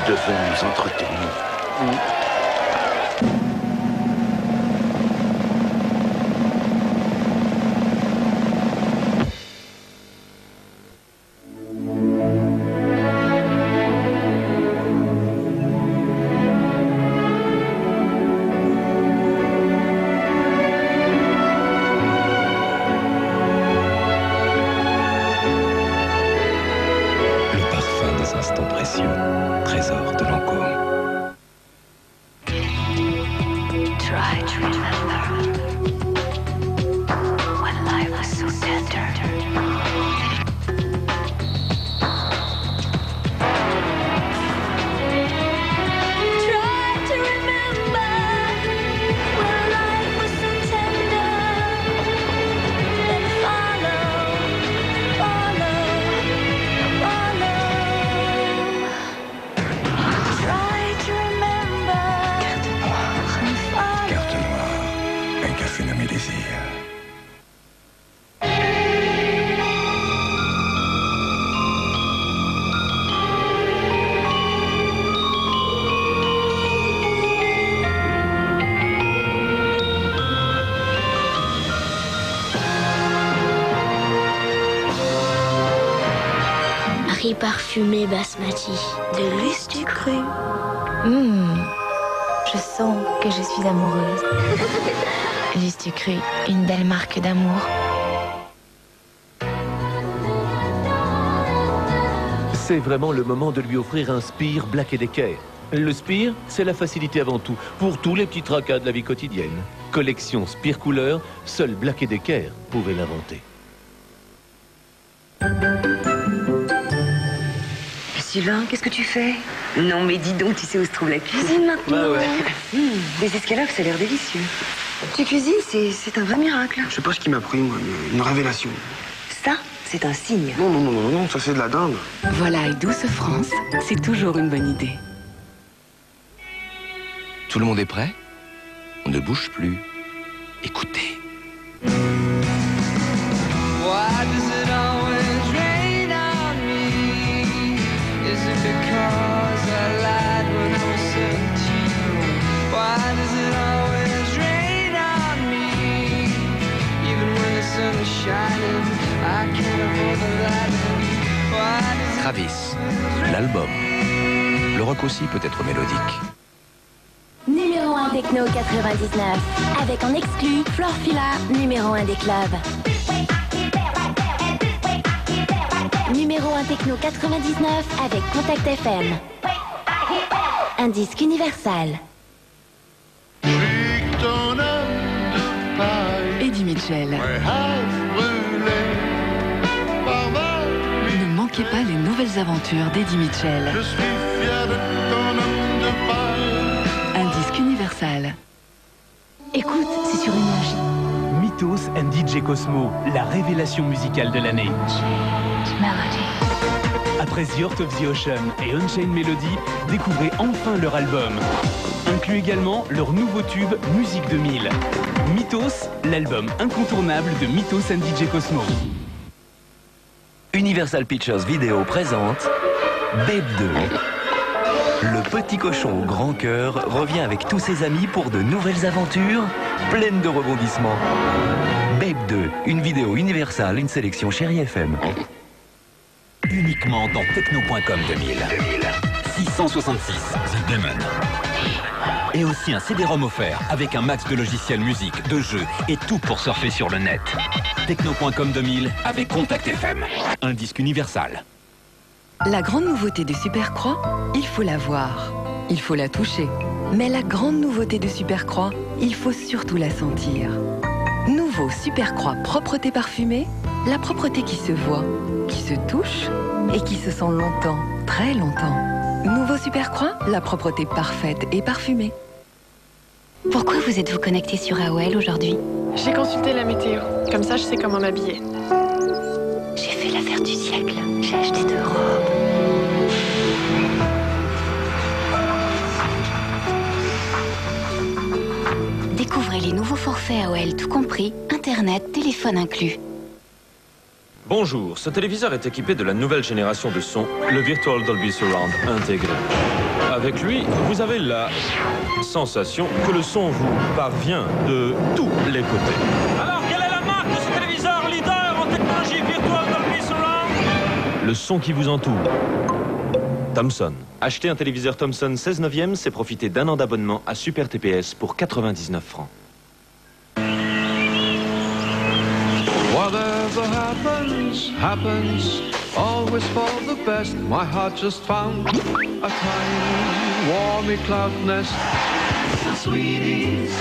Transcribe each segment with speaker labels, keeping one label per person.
Speaker 1: devons nous entretenir.
Speaker 2: Instants précieux, trésor de Lancôme.
Speaker 3: Try to remember when life was so tender.
Speaker 4: Riz parfumé basmati, de l'ustu cru.
Speaker 5: Je sens que je suis amoureuse. L'ustu cru, une belle marque d'amour.
Speaker 6: C'est vraiment le moment de lui offrir un Spire Black & Decker. Le Spire, c'est la facilité avant tout, pour tous les petits tracas de la vie quotidienne. Collection Spire couleur, seul Black & Decker pouvait l'inventer.
Speaker 7: Sylvain, qu'est-ce que tu fais? Non, mais dis donc, tu sais où se trouve la cuisine maintenant?
Speaker 1: Bah ouais.
Speaker 7: Les escalopes, ça a l'air délicieux. Tu cuisines, c'est un vrai miracle.
Speaker 8: Je sais pas ce qui m'a pris, moi, une révélation.
Speaker 7: Ça, c'est un signe.
Speaker 8: Non, ça c'est de la dinde.
Speaker 9: Volaille douce France, c'est toujours une bonne idée.
Speaker 2: Tout le monde est prêt? On ne bouge plus. Écoutez. Travis, l'album. Le rock aussi peut être mélodique.
Speaker 4: Numéro 1 Techno 99. Avec en exclu Florfila, numéro 1 des clubs. Numéro 1 Techno 99 avec Contact FM. Un disque universal.
Speaker 9: Eddie Mitchell. Ne manquez pas les nouvelles aventures d'Eddie Mitchell. Un disque universal.
Speaker 4: Écoute, c'est sur Énergie.
Speaker 10: Mythos and DJ Cosmo, la révélation musicale de l'année. Après The Heart of the Ocean et Unchained Melody, découvrez enfin leur album. Inclut également leur nouveau tube Musique 2000. Mythos, l'album incontournable de Mythos and DJ Cosmo.
Speaker 11: Universal Pictures Vidéo présente Babe 2. Le petit cochon au grand cœur revient avec tous ses amis pour de nouvelles aventures pleines de rebondissements. Babe 2, une vidéo universelle, une sélection Chérie FM.
Speaker 12: Uniquement dans Techno.com 2000. 666 The Demon. Et aussi un CD-ROM offert avec un max de logiciels musique, de jeux et tout pour surfer sur le net. Techno.com 2000 avec Contact FM. Un disque universal.
Speaker 9: La grande nouveauté de Supercroît, il faut la voir, il faut la toucher. Mais la grande nouveauté de Supercroît, il faut surtout la sentir. Nouveau Supercroît propreté parfumée, la propreté qui se voit, qui se touche et qui se sent longtemps, très longtemps. Nouveau Supercroît, la propreté parfaite et parfumée.
Speaker 4: Pourquoi vous êtes-vous connecté sur AOL aujourd'hui?
Speaker 13: J'ai consulté la météo, comme ça je sais comment m'habiller.
Speaker 4: J'ai fait l'affaire du siècle, j'ai acheté 2 robes. Découvrez les nouveaux forfaits AOL tout compris, Internet, téléphone inclus.
Speaker 14: Bonjour, ce téléviseur est équipé de la nouvelle génération de son, le Virtual Dolby Surround intégré. Avec lui, vous avez la sensation que le son vous parvient de tous les côtés. Alors, quelle est la marque de ce téléviseur leader en technologie Virtual Dolby Surround? Le son qui vous entoure. Thomson. Acheter un téléviseur Thomson 16/9, c'est profiter d'un an d'abonnement à Super TPS pour 99 francs.
Speaker 15: Whatever happens, happens, always for the best. My heart just found a tiny, warmy cloud nest. Sweeties.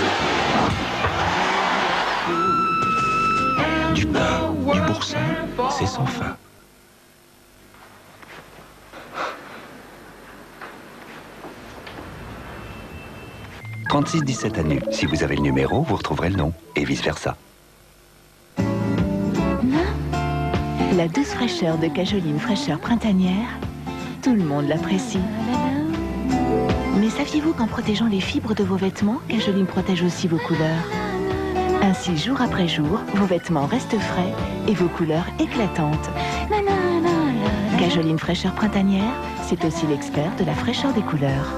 Speaker 2: Du pain, du boursin, c'est sans fin. « 3617 à nu. Si vous avez le numéro, vous retrouverez le nom. Et vice-versa. »
Speaker 16: La douce fraîcheur de Cajoline fraîcheur printanière, tout le monde l'apprécie. Mais saviez-vous qu'en protégeant les fibres de vos vêtements, Cajoline protège aussi vos couleurs? Ainsi, jour après jour, vos vêtements restent frais et vos couleurs éclatantes. Cajoline fraîcheur printanière, c'est aussi l'expert de la fraîcheur des couleurs.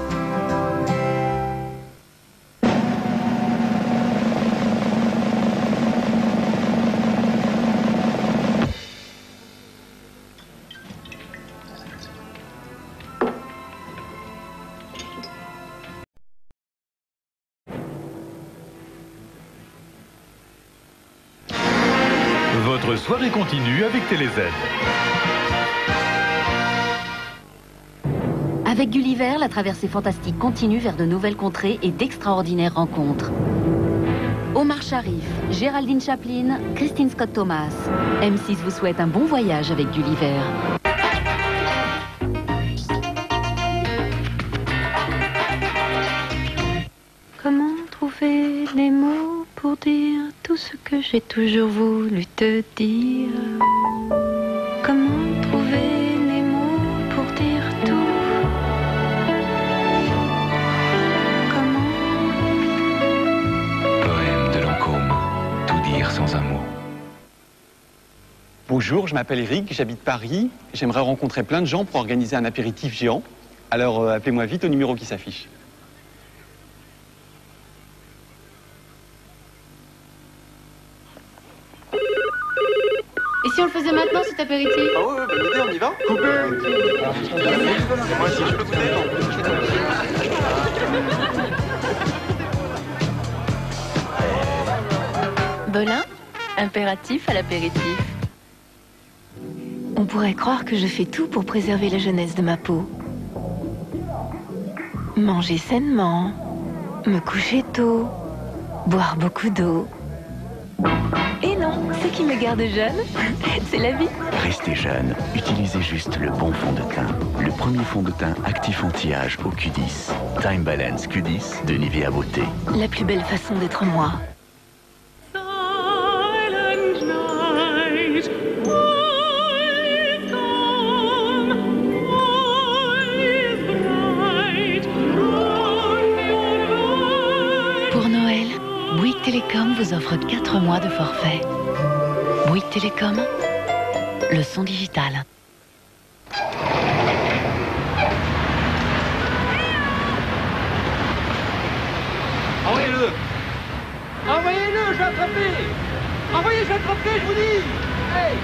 Speaker 17: Votre soirée continue avec TéléZ.
Speaker 18: Avec Gulliver, la traversée fantastique continue vers de nouvelles contrées et d'extraordinaires rencontres. Omar Sharif, Géraldine Chaplin, Christine Scott Thomas. M6 vous souhaite un bon voyage avec Gulliver.
Speaker 5: Comment trouver les mots pour dire tout ce que j'ai toujours voulu te dire? Comment trouver les mots pour dire tout? Comment?
Speaker 2: Poème de Lancôme. Tout dire sans un mot.
Speaker 19: Bonjour, je m'appelle Eric, j'habite Paris. J'aimerais rencontrer plein de gens pour organiser un apéritif géant. Alors appelez-moi vite au numéro qui s'affiche.
Speaker 18: Et si on le faisait maintenant, cet apéritif?
Speaker 19: Ah ouais, bonne idée, on y va? Moi aussi, je peux goûter?
Speaker 16: Belin, impératif à l'apéritif. On pourrait croire que je fais tout pour préserver la jeunesse de ma peau. Manger sainement, me coucher tôt, boire beaucoup d'eau. Et non, ce qui me garde jeune, c'est la vie.
Speaker 2: Restez jeune, utilisez juste le bon fond de teint. Le premier fond de teint actif anti-âge au Q10. Time Balance Q10 de Nivea Beauté.
Speaker 16: La plus belle façon d'être moi.
Speaker 18: Pour Noël, Bouygues Télécom vous offre 4 mois de forfait. Bouygues Télécom, le son digital.
Speaker 15: Envoyez-le! Envoyez-le, je vais attraper! Envoyez, je vais attraper, je vous dis! Hey!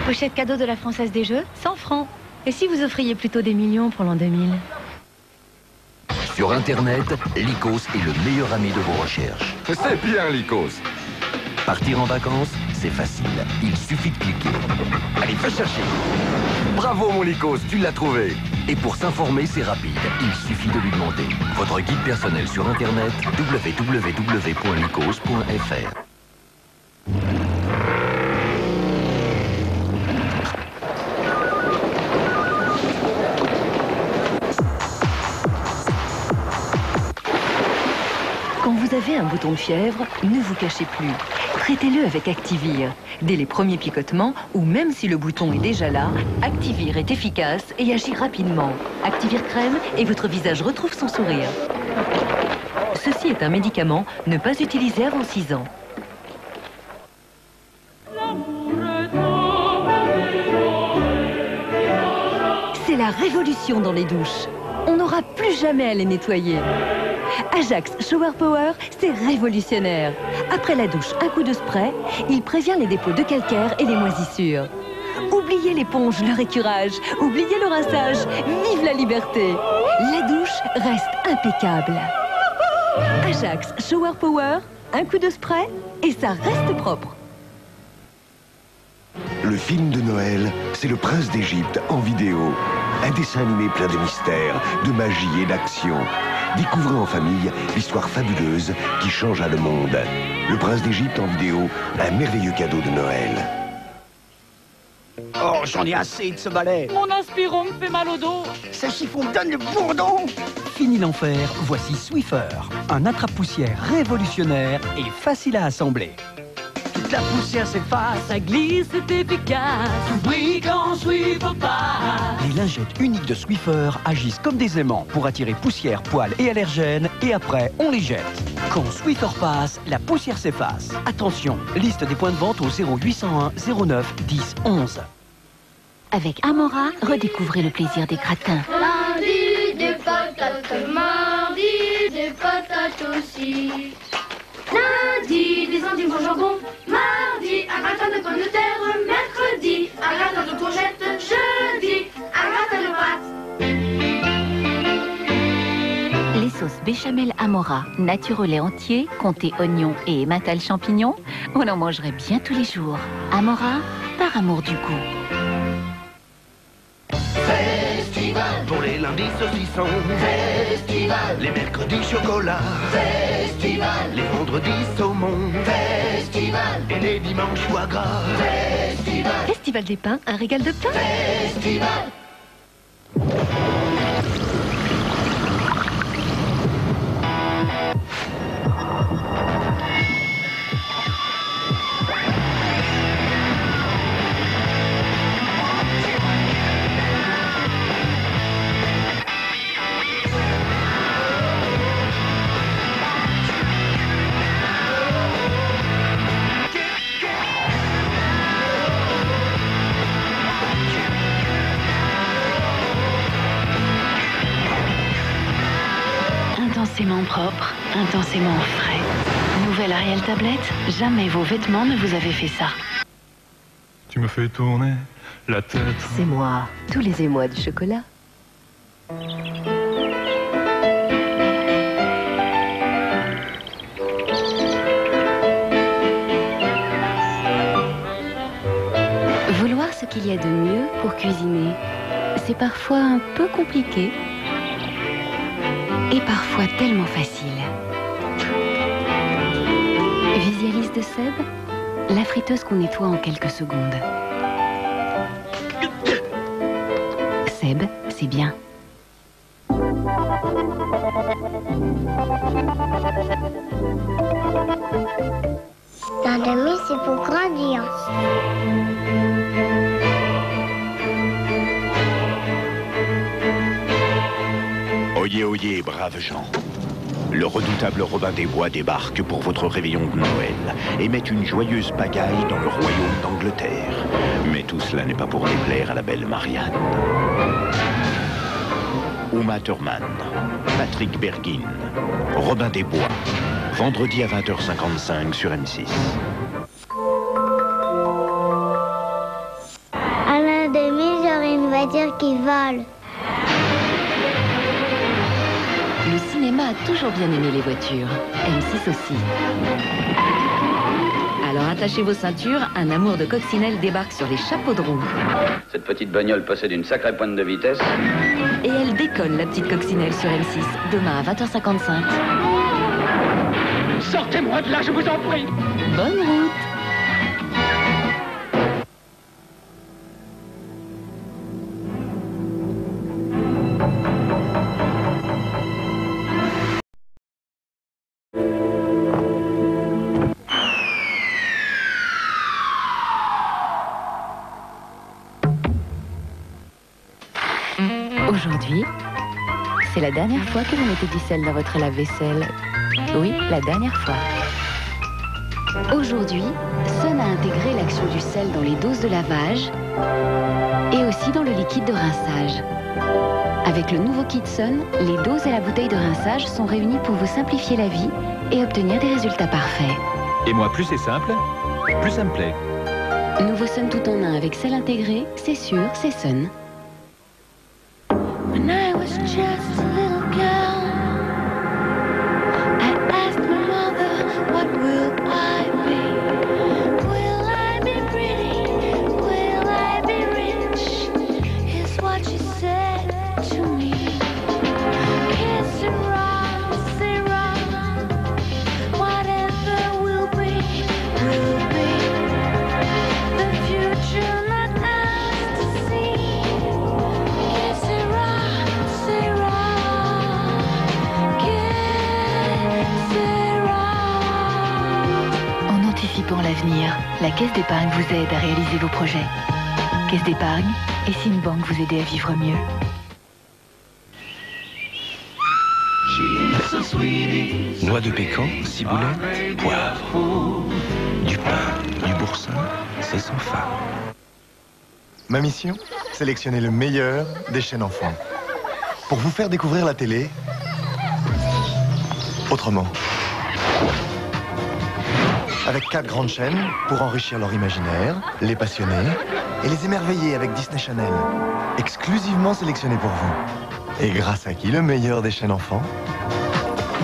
Speaker 18: Pochette cadeau de la Française des Jeux, 100 francs. Et si vous offriez plutôt des millions pour l'an 2000?
Speaker 11: Sur Internet, Lycos est le meilleur ami de vos recherches.
Speaker 20: C'est bien, Lycos.
Speaker 11: Partir en vacances, c'est facile. Il suffit de cliquer. Allez, fais chercher.
Speaker 20: Bravo, mon Lycos, tu l'as trouvé.
Speaker 11: Et pour s'informer, c'est rapide. Il suffit de lui demander. Votre guide personnel sur Internet, www.lycos.fr.
Speaker 9: Quand vous avez un bouton de fièvre, ne vous cachez plus. Traitez-le avec Activir. Dès les premiers picotements, ou même si le bouton est déjà là, Activir est efficace et agit rapidement. Activir crème et votre visage retrouve son sourire. Ceci est un médicament, ne pas utiliser avant 6 ans. c'est la révolution dans les douches. On n'aura plus jamais à les nettoyer. Ajax Shower Power, c'est révolutionnaire. Après la douche, un coup de spray, il prévient les dépôts de calcaire et les moisissures. Oubliez l'éponge, le récurage, oubliez le rinçage, vive la liberté. La douche reste impeccable. Ajax Shower Power, un coup de spray et ça reste propre.
Speaker 1: Le film de Noël, c'est Le Prince d'Égypte en vidéo. Un dessin animé plein de mystères, de magie et d'action. Découvrez en famille l'histoire fabuleuse qui changea le monde. Le Prince d'Égypte en vidéo, un merveilleux cadeau de Noël.
Speaker 21: Oh, j'en ai assez de ce balai.
Speaker 22: Mon aspiron me fait mal au dos.
Speaker 21: Ce chiffon me donne le bourdon.
Speaker 23: Fini l'enfer, voici Swiffer, un attrape-poussière révolutionnaire et facile à assembler.
Speaker 22: Toute la poussière s'efface, ça glisse, c'est efficace. Oui, quand Swiffer passe.
Speaker 23: Les lingettes uniques de Swiffer agissent comme des aimants pour attirer poussière, poils et allergènes, et après, on les jette. Quand Swiffer passe, la poussière s'efface. Attention, liste des points de vente au 0801 09 10 11.
Speaker 4: Avec Amora, redécouvrez le plaisir des gratins.
Speaker 24: Lundi, des patates, mardi, des patates aussi. Lundi, des endives au jambon, mardi, un gratin de pommes de terre, mercredi, un gratin de courgettes, jeudi, un gratin de pâtes.
Speaker 4: Les sauces béchamel Amora, nature au lait entier, comté oignon et émental champignon, on en mangerait bien tous les jours. Amora, par amour du goût.
Speaker 21: Festival pour les lundis saucissons. Festival les mercredis chocolat. Festival les vendredis saumon. Festival et les dimanches foie gras. Festival.
Speaker 9: Festival des pains, un régal de pain.
Speaker 21: Festival.
Speaker 16: Intensément propre, intensément frais. Nouvelle Ariel tablette, jamais vos vêtements ne vous avaient fait ça.
Speaker 25: Tu me fais tourner la tête.
Speaker 9: C'est moi, tous les émois du chocolat.
Speaker 4: Vouloir ce qu'il y a de mieux pour cuisiner, c'est parfois un peu compliqué. Et parfois tellement facile. Visualise de Seb, la friteuse qu'on nettoie en quelques secondes. Seb, c'est bien.
Speaker 24: L'an demi, c'est pour grandir.
Speaker 1: Oyez, oyez, braves gens. Le redoutable Robin des Bois débarque pour votre réveillon de Noël et met une joyeuse pagaille dans le royaume d'Angleterre. Mais tout cela n'est pas pour déplaire à la belle Marianne. Uma Thurman, Patrick Bergin, Robin des Bois, vendredi à 20h55 sur M6.
Speaker 24: À l'an demi, j'aurai une voiture qui vole.
Speaker 4: Le cinéma a toujours bien aimé les voitures. M6 aussi. Alors attachez vos ceintures, un amour de coccinelle débarque sur les chapeaux de roue.
Speaker 26: Cette petite bagnole possède une sacrée pointe de vitesse.
Speaker 4: Et elle décolle, la petite coccinelle, sur M6, demain à 20h55.
Speaker 22: Sortez-moi de là, je vous en prie.
Speaker 4: Bonne route. Aujourd'hui, c'est la dernière fois que vous mettez du sel dans votre lave-vaisselle. Oui, la dernière fois.
Speaker 18: Aujourd'hui, Sun a intégré l'action du sel dans les doses de lavage et aussi dans le liquide de rinçage. Avec le nouveau kit Sun, les doses et la bouteille de rinçage sont réunies pour vous simplifier la vie et obtenir des résultats parfaits.
Speaker 17: Et moi, plus c'est simple, plus ça me plaît.
Speaker 18: Nouveau Sun tout en un avec sel intégré, c'est sûr, c'est Sun.
Speaker 22: When I was just a little girl, I asked my mother, what will I be? Will I be pretty? Will I be rich? Is what she said to me. Kiss and run, say run. Whatever will be, will be. The future not ours to see. Kiss and run, say run. Kiss and run.
Speaker 16: En anticipant l'avenir, la Caisse d'épargne vous aide à réaliser vos projets. Caisse d'épargne, et si une banque vous aidait à vivre mieux?
Speaker 3: Noix de pécan, ciboulette, poivre. Du pain, du boursin, c'est sans fin.
Speaker 6: Ma mission, sélectionner le meilleur des chaînes enfants. Pour vous faire découvrir la télé autrement. Avec 4 grandes chaînes pour enrichir leur imaginaire, les passionner et les émerveiller avec Disney Channel. Exclusivement sélectionné pour vous. Et grâce à qui le meilleur des chaînes enfants?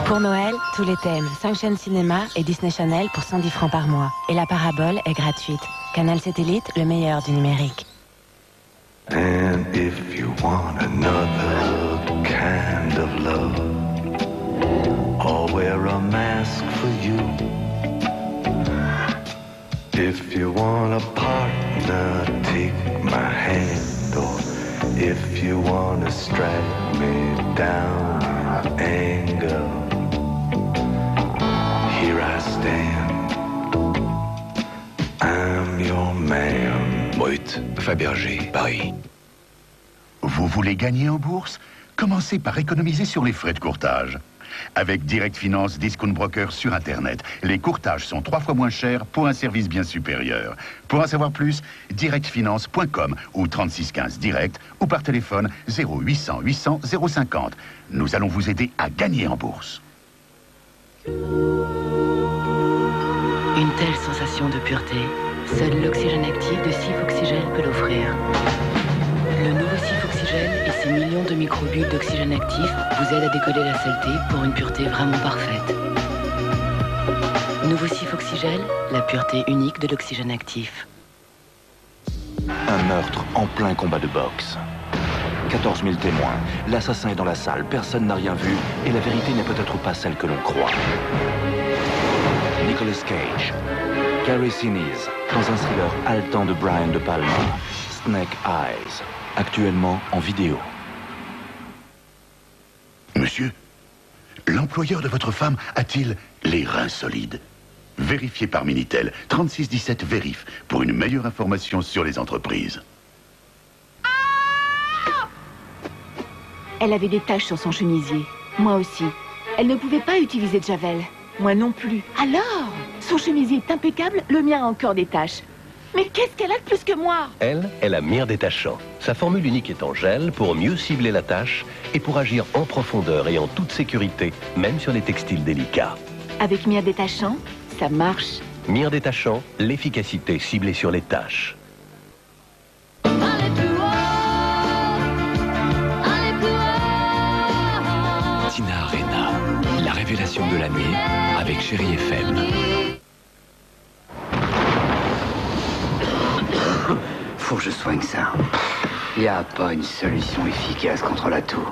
Speaker 7: Pour Noël, tous les thèmes, 5 chaînes cinéma et Disney Channel pour 110 francs par mois. Et la parabole est gratuite. Canal Satellite, le meilleur du numérique.
Speaker 21: And if you want another kind of love, I'll wear a mask for you. If you want a partner, take my hand. Or if you want to strike me down in anger, here I stand. I'm your man.
Speaker 3: Brut, Fabergé, Paris.
Speaker 8: Vous voulez gagner en bourse? Commencez par économiser sur les frais de courtage. Avec Direct Finance Discount Broker sur Internet, les courtages sont 3 fois moins chers pour un service bien supérieur. Pour en savoir plus, directfinance.com ou 3615 direct ou par téléphone 0800 800 050. Nous allons vous aider à gagner en bourse.
Speaker 10: Une telle sensation de pureté, seul l'oxygène actif de Sif Oxygel peut l'offrir. Le nouveau Sif Oxygel et ses millions de microbules d'oxygène actif vous aident à décoller la saleté pour une pureté vraiment parfaite. Nouveau Sif Oxygel, la pureté unique de l'oxygène actif.
Speaker 3: Un meurtre en plein combat de boxe. 14 000 témoins. L'assassin est dans la salle, personne n'a rien vu et la vérité n'est peut-être pas celle que l'on croit. Nicolas Cage, Gary Sinise, dans un thriller haletant de Brian De Palma, Snake Eyes, actuellement en vidéo.
Speaker 8: Monsieur, l'employeur de votre femme a-t-il les reins solides? Vérifiez par Minitel 3617 Vérif pour une meilleure information sur les entreprises.
Speaker 16: Elle avait des taches sur son chemisier. Moi aussi. Elle ne pouvait pas utiliser de javel. Moi non plus. Alors, son chemisier est impeccable, le mien a encore des taches. Mais qu'est-ce qu'elle a de plus que moi?
Speaker 12: Elle a Mire détachant. Sa formule unique est en gel pour mieux cibler la tâche et pour agir en profondeur et en toute sécurité, même sur les textiles délicats.
Speaker 16: Avec Mire détachant, ça marche.
Speaker 12: Mire détachant, l'efficacité ciblée sur les tâches.
Speaker 3: Tina Arena, la révélation de l'année avec Chérie FM.
Speaker 27: Faut que je soigne ça. Y a pas une solution efficace contre la toux.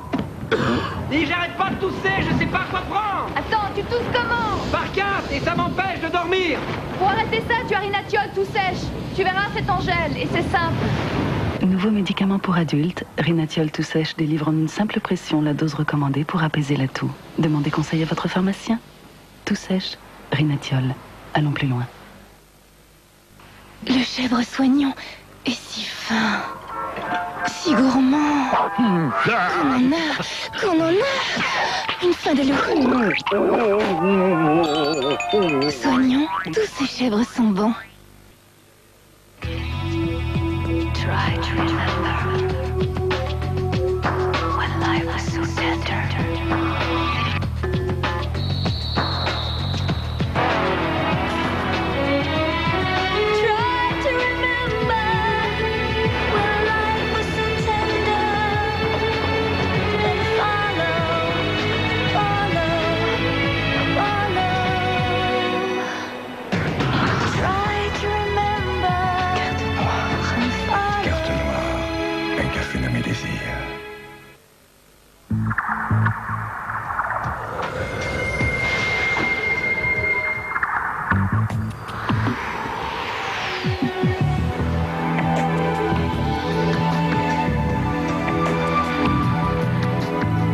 Speaker 28: Et j'arrête pas de tousser, je sais pas quoi prendre.
Speaker 29: Attends, tu tousses comment?
Speaker 28: Par 4 et ça m'empêche de dormir.
Speaker 29: Pour arrêter ça, tu as Rinatiol tout sèche. Tu verras, c'est en gel et c'est simple.
Speaker 30: Nouveau médicament pour adultes, Rinatiol tout sèche délivre en une simple pression la dose recommandée pour apaiser la toux. Demandez conseil à votre pharmacien. Tout sèche, Rinatiol. Allons plus loin.
Speaker 5: Le chèvre soignant est si fin, si gourmand.
Speaker 16: Qu'on en a une fin de loup. Soignons, tous ces chèvres sont bons. Try to remember when life was so tender.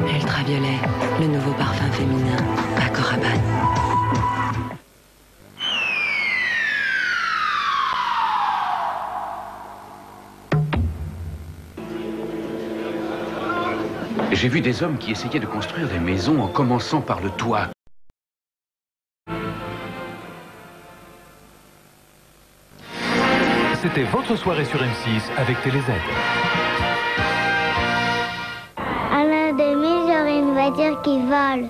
Speaker 10: Ultraviolet, le nouveau parfum féminin, Paco Rabanne.
Speaker 2: J'ai vu des hommes qui essayaient de construire des maisons en commençant par le toit.
Speaker 17: C'était votre soirée sur M6 avec TéléZ.
Speaker 24: À l'an 2000, j'aurai une voiture qui vole.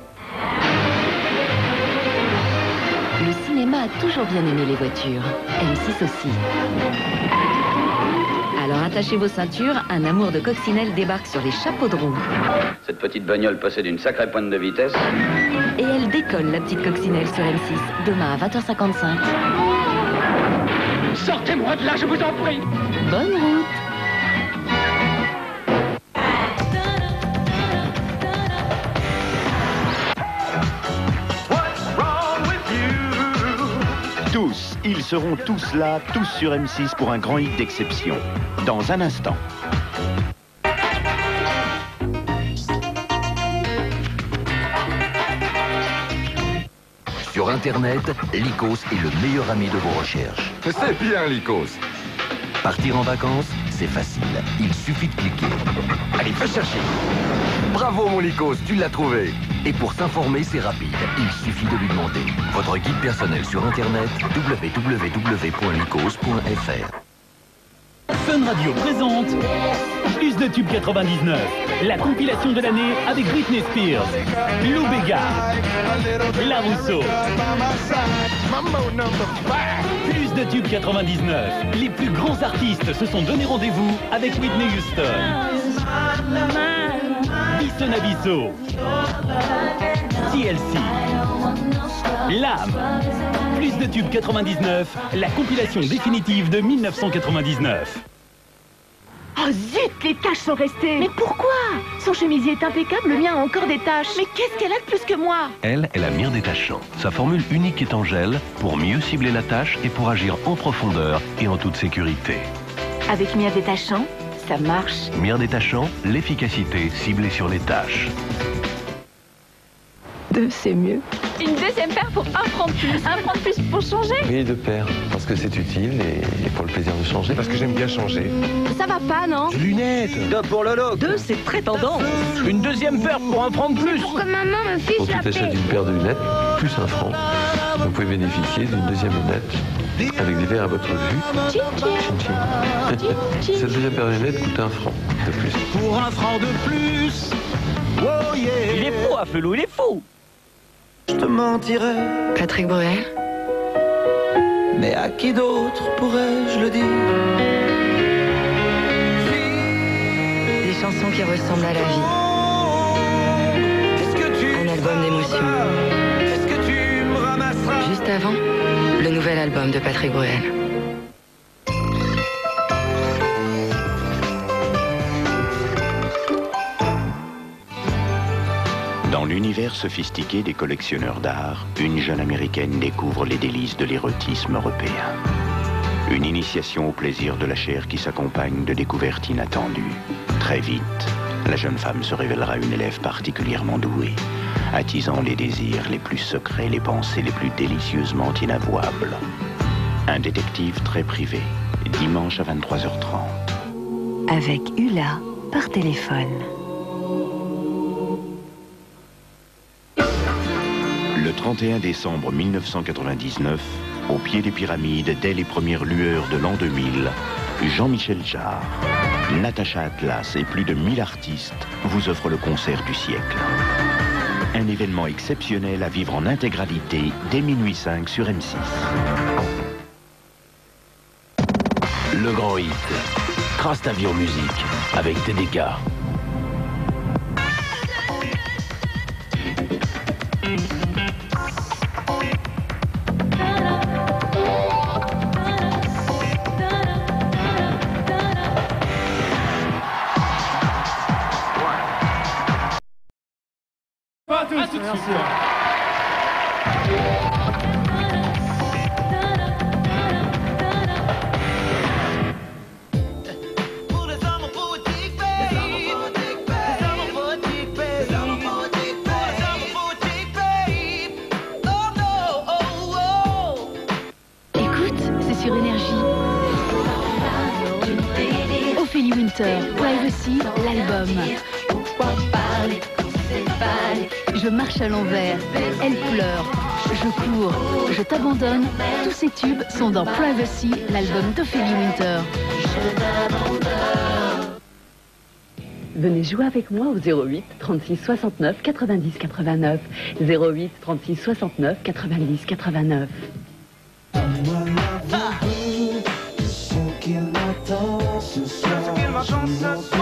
Speaker 18: Le cinéma a toujours bien aimé les voitures. M6 aussi. Alors attachez vos ceintures, un amour de coccinelle débarque sur les chapeaux de roue.
Speaker 26: Cette petite bagnole possède une sacrée pointe de vitesse.
Speaker 18: Et elle décolle, la petite coccinelle, sur M6, demain à 20h55.
Speaker 28: Sortez-moi de là, je vous en prie.
Speaker 18: Bonne route.
Speaker 9: Tous, ils seront tous là, tous sur M6 pour un grand hit d'exception. Dans un instant.
Speaker 11: Sur Internet, Lycos est le meilleur ami de vos recherches.
Speaker 13: C'est bien, Lycos.
Speaker 11: Partir en vacances, c'est facile. Il suffit de cliquer. Allez, fais chercher. Bravo, mon Lycos, tu l'as trouvé. Et pour s'informer, c'est rapide. Il suffit de lui demander. Votre guide personnel sur Internet, www.lycos.fr.
Speaker 14: Fun Radio présente Plus de Tube 99, la compilation de l'année avec Britney Spears, Lou Bega, La Rousseau. Plus de Tube 99, les plus grands artistes se sont donné rendez-vous avec Whitney Houston, Bisson Abisso, TLC, L'Âme. Plus de Tube 99, la compilation définitive de 1999.
Speaker 16: Oh zut, les taches sont restées. Mais pourquoi? Son chemisier est impeccable, le mien a encore des taches. Mais qu'est-ce qu'elle a de plus que moi?
Speaker 12: Elle est la mire détachant. Sa formule unique est en gel pour mieux cibler la tâche et pour agir en profondeur et en toute sécurité.
Speaker 16: Avec mire détachant, ça marche.
Speaker 12: Mire détachant, l'efficacité ciblée sur les tâches.
Speaker 16: 2, c'est mieux.
Speaker 29: Une deuxième paire pour 1 franc de plus. 1 franc de plus pour changer.
Speaker 15: Oui, 2 paires, parce que c'est utile et pour le plaisir de changer. Parce que j'aime bien changer.
Speaker 29: Ça va pas, non?
Speaker 15: Lunettes.
Speaker 13: 2 pour Lolo.
Speaker 29: 2, c'est très tendance.
Speaker 13: Une deuxième paire pour 1 franc de plus.
Speaker 24: Pour que maman me fiche
Speaker 15: Pour
Speaker 24: la
Speaker 15: tout achat
Speaker 24: paix.
Speaker 15: d'une paire de lunettes, plus 1 franc, vous pouvez bénéficier d'une deuxième lunette avec des verres à votre vue.
Speaker 24: Tchim, tchim.
Speaker 15: Tchim, tchim. Cette deuxième paire de lunettes coûte 1 franc de plus.
Speaker 13: Pour 1 franc de plus. Oh yeah. Il est fou, Afelou, il est fou.
Speaker 15: Je te mentirais,
Speaker 10: Patrick Bruel,
Speaker 15: mais à qui d'autre pourrais-je le dire?
Speaker 10: des chansons qui ressemblent à la vie. Un album d'émotions. Juste avant, le nouvel album de Patrick Bruel.
Speaker 9: Dans l'univers sophistiqué des collectionneurs d'art, une jeune américaine découvre les délices de l'érotisme européen. Une initiation au plaisir de la chair qui s'accompagne de découvertes inattendues. Très vite, la jeune femme se révélera une élève particulièrement douée, attisant les désirs les plus secrets, les pensées les plus délicieusement inavouables. Un détective très privé, dimanche à 23h30.
Speaker 16: Avec Hula,
Speaker 5: par téléphone.
Speaker 9: Le 31 décembre 1999, au pied des pyramides, dès les premières lueurs de l'an 2000, Jean-Michel Jarre, Natacha Atlas et plus de 1000 artistes vous offrent le concert du siècle. Un événement exceptionnel à vivre en intégralité dès minuit 5 sur M6.
Speaker 11: Le grand hit, Trace ta vie en musique, avec TDK.
Speaker 1: Pas tout de suite.
Speaker 30: Écoute, c'est sur Énergie. Ophélie Winter, Privacy, l'album. Je marche à l'envers, elle pleure, je cours, je t'abandonne. Tous ces tubes sont dans Privacy, l'album d'Ophélie Winter. Venez jouer avec moi au 08 36 69 90 89. 08 36 69 90 89.
Speaker 4: Ce qu'il m'attend ce soir.